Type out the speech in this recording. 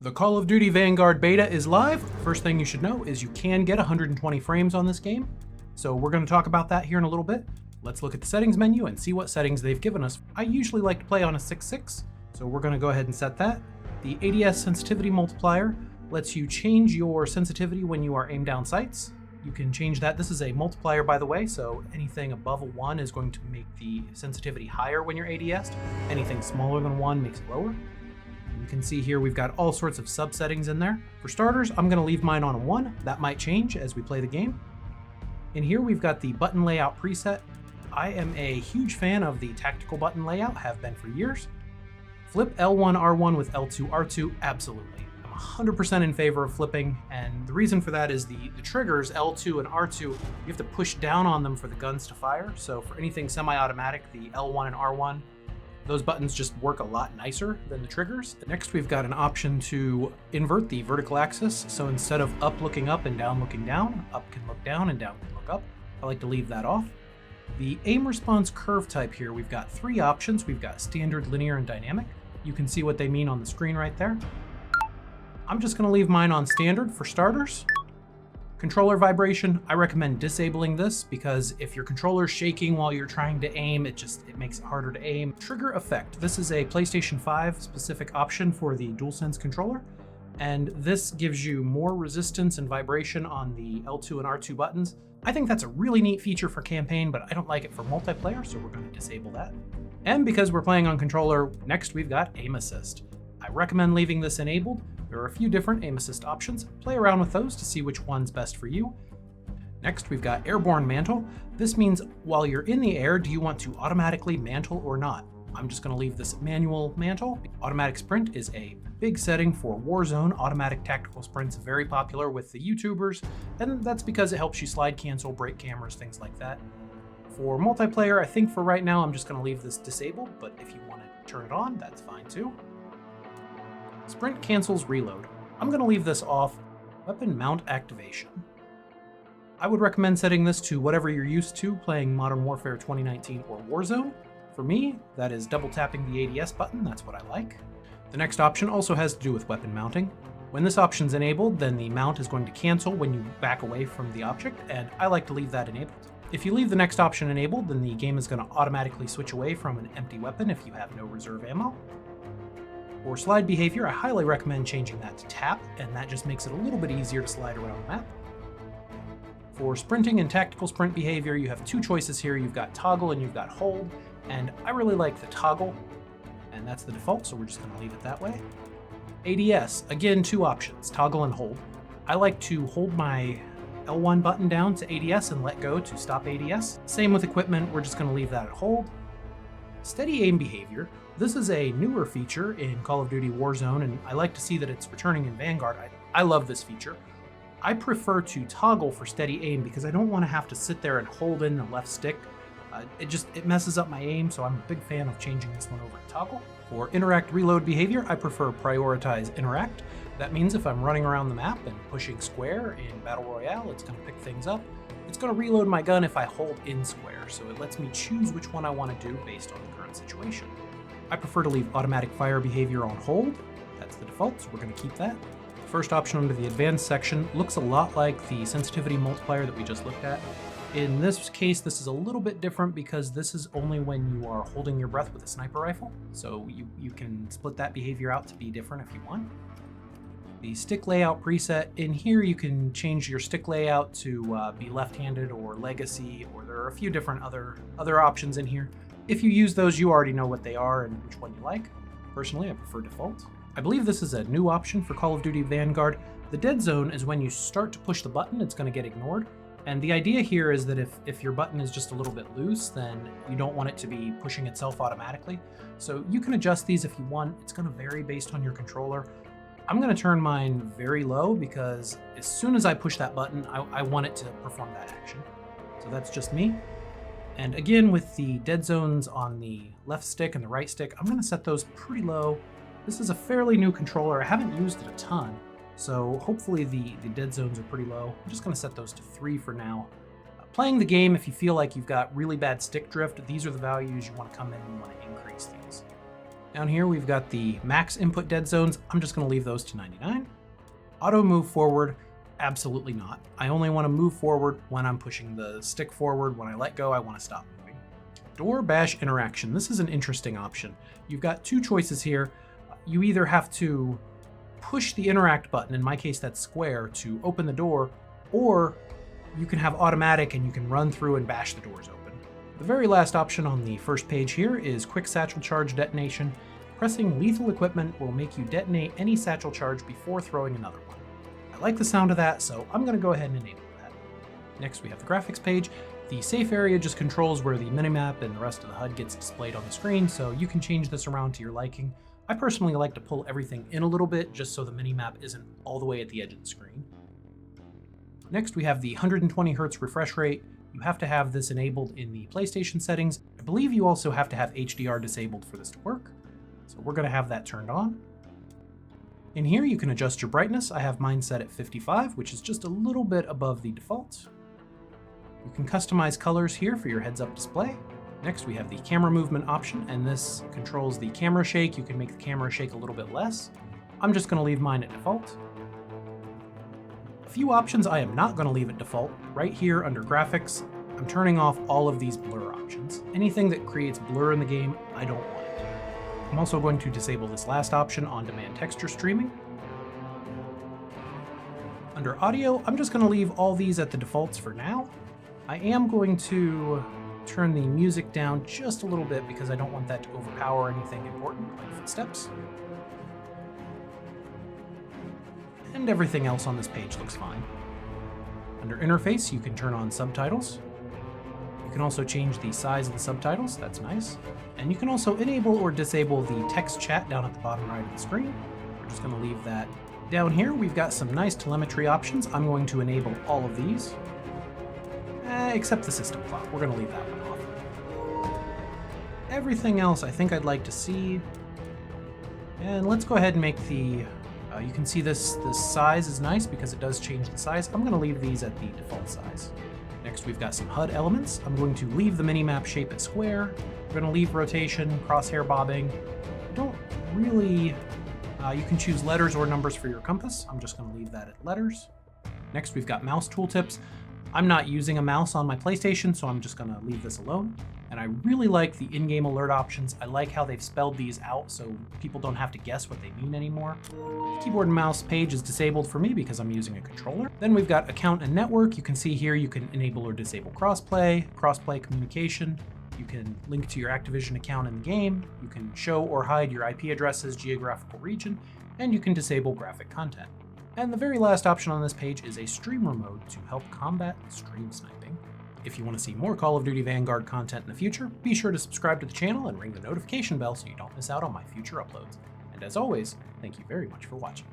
The Call of Duty Vanguard Beta is live. First thing you should know is you can get 120 frames on this game. So we're going to talk about that here in a little bit. Let's look at the settings menu and see what settings they've given us. I usually like to play on a 6.6, so we're going to go ahead and set that. The ADS sensitivity multiplier lets you change your sensitivity when you are aimed down sights. You can change that. This is a multiplier, by the way, so anything above a 1 is going to make the sensitivity higher when you're ADS'd. Anything smaller than 1 makes it lower. You can see here we've got all sorts of sub settings in there. For starters, I'm going to leave mine on a 1. That might change as we play the game. In here we've got the button layout preset. I am a huge fan of the tactical button layout, have been for years. Flip L1 R1 with L2 R2, absolutely. I'm 100% in favor of flipping, and the reason for that is the triggers L2 and R2, you have to push down on them for the guns to fire. So for anything semi-automatic, the L1 and R1, those buttons just work a lot nicer than the triggers. Next, we've got an option to invert the vertical axis. So instead of up looking up and down looking down, up can look down and down can look up. I like to leave that off. The aim response curve type here, we've got 3 options. We've got standard, linear, and dynamic. You can see what they mean on the screen right there. I'm just gonna leave mine on standard for starters. Controller vibration, I recommend disabling this because if your controller's shaking while you're trying to aim, it makes it harder to aim. Trigger effect, this is a PlayStation 5 specific option for the DualSense controller, and this gives you more resistance and vibration on the L2 and R2 buttons. I think that's a really neat feature for campaign, but I don't like it for multiplayer, so we're going to disable that. And because we're playing on controller, next we've got aim assist. I recommend leaving this enabled. There are a few different aim assist options. Play around with those to see which one's best for you. Next, we've got airborne mantle. This means while you're in the air, do you want to automatically mantle or not? I'm just going to leave this manual mantle. Automatic sprint is a big setting for Warzone. Automatic tactical sprint's very popular with the YouTubers, and that's because it helps you slide cancel, break cameras, things like that. For multiplayer, I think for right now, I'm just going to leave this disabled, but if you want to turn it on, that's fine too. Sprint cancels reload. I'm going to leave this off. Weapon mount activation. I would recommend setting this to whatever you're used to playing Modern Warfare 2019 or Warzone. For me, that is double tapping the ADS button. That's what I like. The next option also has to do with weapon mounting. When this option's enabled, then the mount is going to cancel when you back away from the object, and I like to leave that enabled. If you leave the next option enabled, then the game is going to automatically switch away from an empty weapon if you have no reserve ammo. For slide behavior, I highly recommend changing that to tap, and that just makes it a little bit easier to slide around the map. For sprinting and tactical sprint behavior, you have 2 choices here. You've got toggle and you've got hold, and I really like the toggle, and that's the default, so we're just going to leave it that way. ADS, again, 2 options, toggle and hold. I like to hold my L1 button down to ADS and let go to stop ADS. Same with equipment, we're just going to leave that at hold. Steady aim behavior. This is a newer feature in Call of Duty Warzone, and I like to see that it's returning in Vanguard. I love this feature. I prefer to toggle for steady aim because I don't want to have to sit there and hold in the left stick. It messes up my aim, so I'm a big fan of changing this one over to toggle. For interact reload behavior, I prefer prioritize interact. That means if I'm running around the map and pushing square in Battle Royale, it's going to pick things up. It's going to reload my gun if I hold in square, so it lets me choose which one I want to do based on the current situation. I prefer to leave automatic fire behavior on hold. That's the default, so we're going to keep that. The first option under the advanced section looks a lot like the sensitivity multiplier that we just looked at. In this case, this is a little bit different because this is only when you are holding your breath with a sniper rifle, so you can split that behavior out to be different if you want. The stick layout preset, in here you can change your stick layout to be left-handed or legacy, or there are a few different other options in here. If you use those, you already know what they are and which one you like. Personally, I prefer default. I believe this is a new option for Call of Duty Vanguard. The dead zone is when you start to push the button, it's going to get ignored. And the idea here is that if your button is just a little bit loose, then you don't want it to be pushing itself automatically. So you can adjust these if you want. It's going to vary based on your controller. I'm going to turn mine very low because as soon as I push that button, I want it to perform that action. So that's just me. And again, with the dead zones on the left stick and the right stick, I'm going to set those pretty low. This is a fairly new controller. I haven't used it a ton, so hopefully the dead zones are pretty low. I'm just going to set those to 3 for now. Playing the game, if you feel like you've got really bad stick drift, these are the values you want to come in and you want to increase these. Down here we've got the max input dead zones. I'm just going to leave those to 99. Auto move forward, absolutely not. I only want to move forward when I'm pushing the stick forward. When I let go, I want to stop moving. Door bash interaction. This is an interesting option. You've got two choices here. You either have to push the interact button, in my case that's square, to open the door, or you can have automatic and you can run through and bash the doors open. The very last option on the first page here is quick satchel charge detonation. Pressing lethal equipment will make you detonate any satchel charge before throwing another one. I like the sound of that, so I'm going to go ahead and enable that. Next we have the graphics page. The safe area just controls where the minimap and the rest of the HUD gets displayed on the screen, so you can change this around to your liking. I personally like to pull everything in a little bit just so the minimap isn't all the way at the edge of the screen. Next we have the 120 Hz refresh rate. You have to have this enabled in the PlayStation settings. I believe you also have to have HDR disabled for this to work. So we're going to have that turned on. In here you can adjust your brightness. I have mine set at 55, which is just a little bit above the default. You can customize colors here for your heads-up display. Next we have the camera movement option, and this controls the camera shake. You can make the camera shake a little bit less. I'm just going to leave mine at default. A few options I am not going to leave at default. Right here under graphics, I'm turning off all of these blur options. Anything that creates blur in the game, I don't want it. I'm also going to disable this last option, on-demand texture streaming. Under audio, I'm just going to leave all these at the defaults for now. I am going to turn the music down just a little bit because I don't want that to overpower anything important like footsteps. And everything else on this page looks fine. Under interface, you can turn on subtitles. You can also change the size of the subtitles, that's nice. And you can also enable or disable the text chat down at the bottom right of the screen. We're just going to leave that. Down here, we've got some nice telemetry options. I'm going to enable all of these, except the system clock. We're going to leave that one off. Everything else I think I'd like to see. And let's go ahead and make the, you can see this size is nice because it does change the size. I'm going to leave these at the default size. Next we've got some HUD elements. I'm going to leave the minimap shape at square. We're going to leave rotation, crosshair bobbing. Don't really, you can choose letters or numbers for your compass. I'm just going to leave that at letters. Next we've got mouse tooltips. I'm not using a mouse on my PlayStation, so I'm just going to leave this alone. And I really like the in-game alert options. I like how they've spelled these out so people don't have to guess what they mean anymore. The keyboard and mouse page is disabled for me because I'm using a controller. Then we've got account and network. You can see here you can enable or disable crossplay communication. You can link to your Activision account in the game. You can show or hide your IP addresses, geographical region, and you can disable graphic content. And the very last option on this page is a streamer mode to help combat stream sniping. If you want to see more Call of Duty Vanguard content in the future, be sure to subscribe to the channel and ring the notification bell so you don't miss out on my future uploads. And as always, thank you very much for watching.